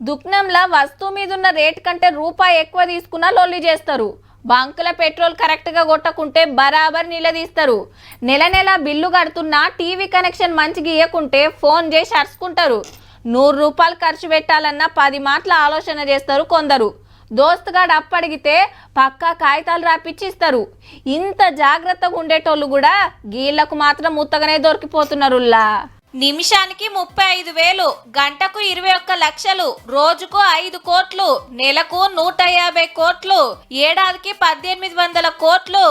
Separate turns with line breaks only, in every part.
దుకాణంలో వస్తువు మీదున్న రేట్ కంటే రూపాయి ఎక్కువ తీసుకున్నా లొల్లి చేస్తారు. బంకుల పెట్రోల్ కరెక్ట్గా కొట్టకుంటే బరాబర్ నిలదీస్తారు. నెల నెల బిల్లు కడుతున్నా టీవీ కనెక్షన్ మంచిగా ఇవ్వకుంటే ఫోన్ చేసి అరుచుకుంటారు. 100 రూపాయలు ఖర్చు పెట్టాలన్న 10 మాటల ఆలోచన చేస్తారు కొందరు. దోస్తుగాడు అప్పడిగితే పక్కా కాగితాలు రాపిచ్చిస్తారు. ఇంత జాగ్రత్తగా ఉండేటోళ్ళు కూడా గీళ్లకు మాత్రం ముత్తగానే దొరికిపోతున్నారుల్లా. నిమిషానికి 35,000, గంటకు 21 లక్షలు, రోజుకు 5 కోట్లు, నెలకు 150 కోట్లు, ఏడాదికి 1800 కోట్లు.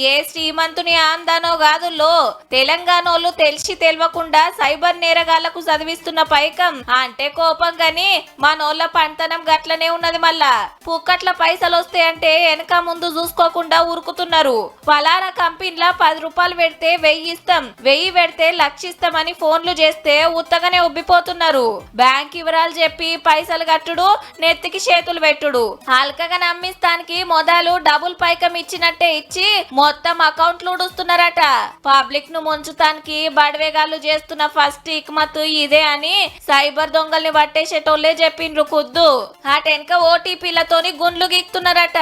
ఏ శ్రీమంతుని ఆందానో కాదుల్లో తెలంగాణోళ్ళు తెలిసి తెలియకుండా సైబర్ నేరగాళ్లకు చదివిస్తున్న పైకం అంటే కోపం గాని మనోళ్ళ పంటనం గట్లనే ఉన్నది. మళ్ళా పుక్కట్ల పైసలు వస్తాయంటే వెనక ముందు చూసుకోకుండా ఉరుకుతున్నారు. ఫలానా కంపెనీలా 10 రూపాయలు పెడితే 1000 ఇస్తాం, 1000 పెడితే 1,00,000 ఇస్తామని ఫోన్లు చేస్తే ఉత్తగానే ఉబ్బిపోతున్నారు. బ్యాంక్ వివరాలు చెప్పి పైసలు కట్టుడు, నెత్తికి చేతులు పెట్టుడు. హల్కగా నమ్మిస్తానికి మొదలు డబుల్ పైకం ఇచ్చినట్టే ఇచ్చి మొత్తం అకౌంట్లు ఉడుస్తున్నారట. పబ్లిక్ ను ముంచుతానికి బడవేగాళ్ళు చేస్తున్న ఫస్ట్ ఇక్మత్ ఇదే అని సైబర్ దొంగల్ని పట్టేసేటోళ్లే చెప్పిండ్రు కుద్దు. అటెనక ఓటీపీలతోని గుండ్లు గీక్తున్నారట.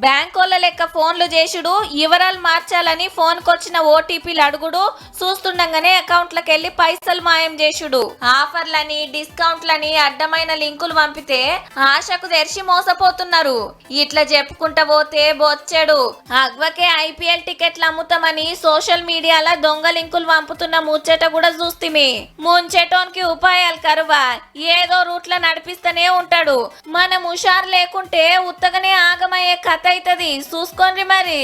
బ్యాంకోళ్ళ లెక్క ఫోన్లు చేసుడు, వివరాలు మార్చాలని ఫోన్ కొచ్చిన ఓటీపీలు అడుగుడు, చూస్తుండగానే అకౌంట్లకు వెళ్లి పైసలు మాయం చేసుడు. ఆఫర్లని, డిస్కౌంట్లని అడ్డమైన లింకులు పంపితే ఆశకు తెరిచి మోసపోతున్నారు. ఇట్లా చెప్పుకుంటా పోతే బొచ్చెడు. అగ్వకే ఐపీఎల్ టికెట్లు అమ్ముతామని సోషల్ మీడియాలో దొంగ లింకులు పంపుతున్న ముచ్చట కూడా చూస్తిమి. ముంచేటోనికి ఉపాయాలు కరువా, ఏదో రూట్ల నడిపిస్తూనే ఉంటాడు. మనం హుషారు లేకుంటే ఉత్తగానే ఆగమయ్యే కథ అవుతుంది. చూసుకోండి మరి.